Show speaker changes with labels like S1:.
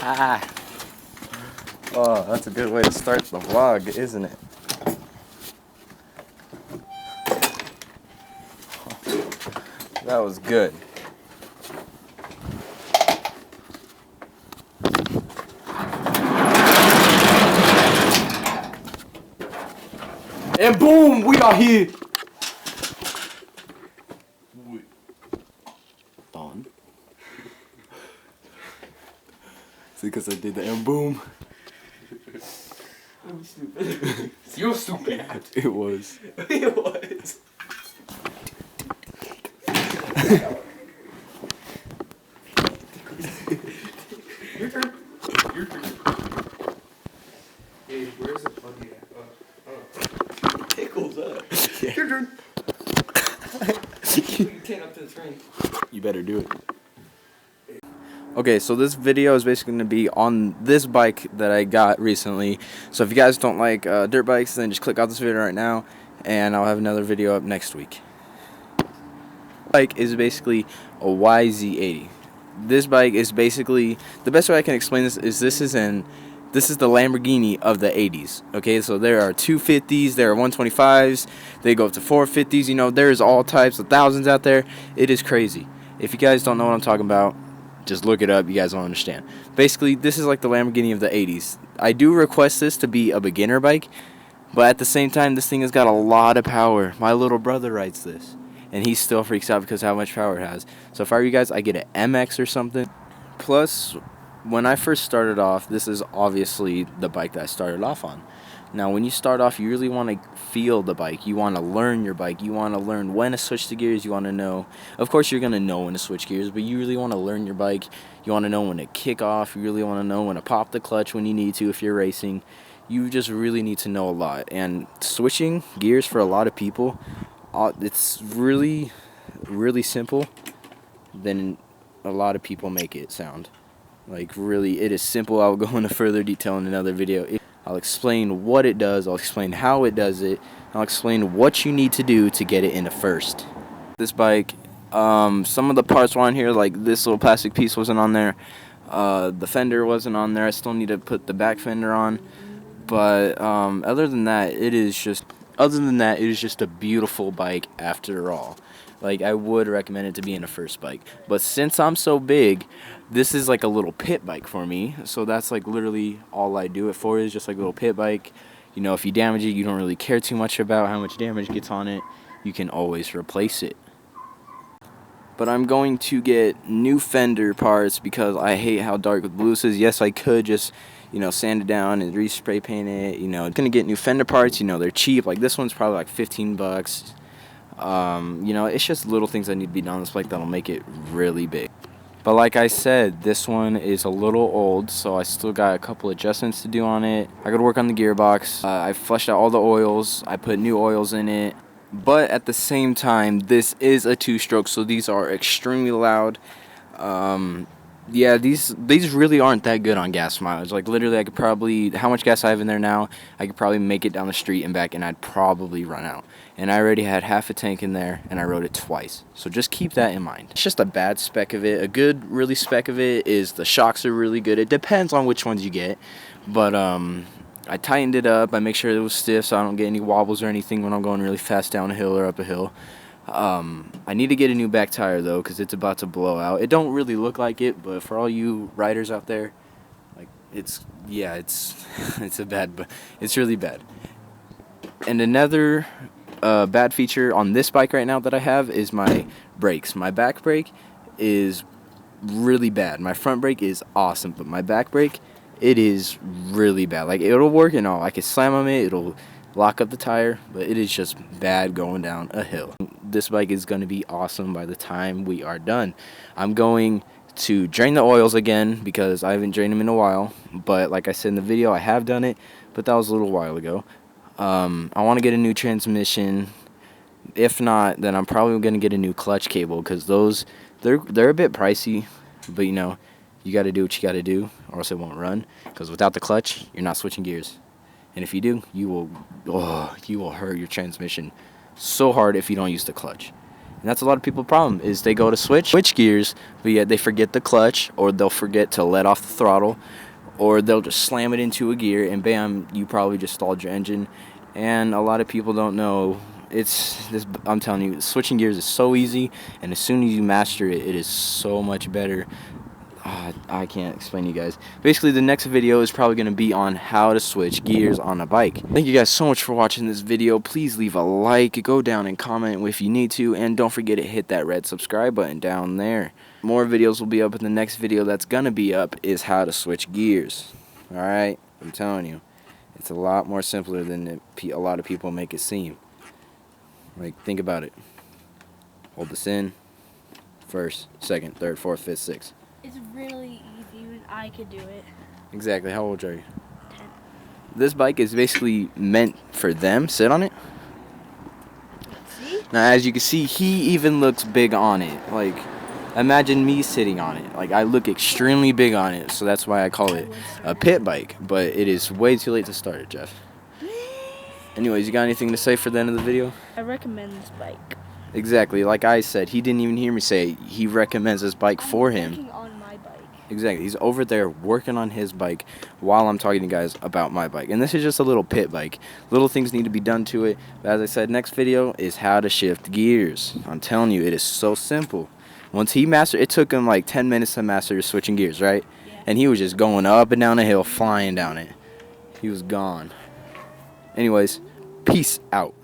S1: Ah. Oh, that's a good way to start the vlog, isn't it? That was good. And boom, we are here. On. See, because I did the and boom.
S2: I'm stupid. You're stupid.
S1: It was.
S2: It was. Your turn. Your turn. Hey, where's the plug at? Tickles up.
S1: Yeah.
S2: Your turn. You can't up to the screen.
S1: You better do it. Okay, so this video is basically going to be on this bike that I got recently. So if you guys don't like dirt bikes, then just click out this video right now, and I'll have another video up next week. Bike is basically a YZ80. This bike is basically, the best way I can explain this is this is the Lamborghini of the 80s. Okay, so there are 250s, there are 125s, they go up to 450s. You know, there's all types of thousands out there. It is crazy. If you guys don't know what I'm talking about, just look it up. You guys won't understand. Basically, this is like the Lamborghini of the 80s. I do request this to be a beginner bike, but at the same time, this thing has got a lot of power. My little brother rides this, and he still freaks out because of how much power it has. So if I were you guys, I get an MX or something. Plus, when I first started off, this is obviously the bike that I started off on. Now, when you start off, you really want to feel the bike. You want to learn your bike. You want to learn when to switch the gears. You want to know. Of course, you're going to know when to switch gears, but you really want to learn your bike. You want to know when to kick off. You really want to know when to pop the clutch when you need to if you're racing. You just really need to know a lot. And switching gears for a lot of people, it's really, really simple than a lot of people make it sound. Like, really, it is simple. I'll go into further detail in another video. I'll explain what it does, I'll explain how it does it, I'll explain what you need to do to get it into first. This bike, some of the parts were on here, like this little plastic piece wasn't on there, the fender wasn't on there. I still need to put the back fender on, but other than that, it is just a beautiful bike after all. Like, I would recommend it to be in a first bike. But since I'm so big, this is like a little pit bike for me. So that's like literally all I do it for, is just like a little pit bike. You know, if you damage it, you don't really care too much about how much damage gets on it. You can always replace it. But I'm going to get new fender parts because I hate how dark the blue is. Yes, I could just, you know, sand it down and respray paint it. You know, I'm going to get new fender parts. You know, they're cheap. Like, this one's probably like 15 bucks. You know, it's just little things that need to be done on this bike that'll make it really big. But like I said, this one is a little old, so I still got a couple adjustments to do on it. I gotta work on the gearbox. I flushed out all the oils. I put new oils in it. But at the same time, this is a two-stroke, so these are extremely loud. Yeah, these really aren't that good on gas mileage. Like, literally, I could probably, how much gas I have in there now, I could probably make it down the street and back, and I'd probably run out. And I already had half a tank in there, and I rode it twice. So just keep that in mind. It's just a bad spec of it. A good, really spec of it is the shocks are really good. It depends on which ones you get. But I tightened it up. I make sure it was stiff so I don't get any wobbles or anything when I'm going really fast down a hill or up a hill. I need to get a new back tire though, because it's about to blow out. It don't really look like it, but for all you riders out there, like, it's it's a bad, but it's really bad. And another bad feature on this bike right now that I have is my brakes. My back brake is really bad. My front brake is awesome, but my back brake, it is really bad. Like, it'll work and all. I can slam on it, it'll lock up the tire, but it is just bad going down a hill. This bike is going to be awesome by the time we are done. I'm going to drain the oils again because I haven't drained them in a while, but like I said in the video, I have done it, but that was a little while ago. I want to get a new transmission. If not, then I'm probably going to get a new clutch cable, because those, they're a bit pricey, but you know, you got to do what you got to do or else it won't run, because without the clutch, you're not switching gears. And if you do, you will hurt your transmission so hard if you don't use the clutch. And that's a lot of people's problem, is they go to switch gears, but yet they forget the clutch, or they'll forget to let off the throttle, or they'll just slam it into a gear, and bam, you probably just stalled your engine. And a lot of people don't know. I'm telling you, switching gears is so easy, and as soon as you master it, it is so much better. I can't explain to you guys. Basically, the next video is probably going to be on how to switch gears on a bike. Thank you guys so much for watching this video. Please leave a like, go down and comment if you need to, and don't forget to hit that red subscribe button down there. More videos will be up, and the next video that's going to be up is how to switch gears. Alright? I'm telling you, it's a lot more simpler than a lot of people make it seem. Like, think about it. Hold this in. First, second, third, fourth, fifth, sixth.
S3: It's really easy. Even I could do it.
S1: Exactly. How old are you?
S3: 10.
S1: This bike is basically meant for them. Sit on it.
S3: See?
S1: Now, as you can see, he even looks big on it. Like, imagine me sitting on it. Like, I look extremely big on it, so that's why I call it a pit bike. But it is way too late to start it, Jeff. Anyways, you got anything to say for the end of the video?
S3: I recommend this bike.
S1: Exactly. Like I said, he didn't even hear me say he recommends this bike for him.
S3: I'm working on my bike.
S1: Exactly. He's over there working on his bike while I'm talking to you guys about my bike. And this is just a little pit bike. Little things need to be done to it. But as I said, next video is how to shift gears. I'm telling you, it is so simple. Once he mastered, it took him like 10 minutes to master switching gears, right?
S3: Yeah.
S1: And he was just going up and down the hill, flying down it. He was gone. Anyways, peace out.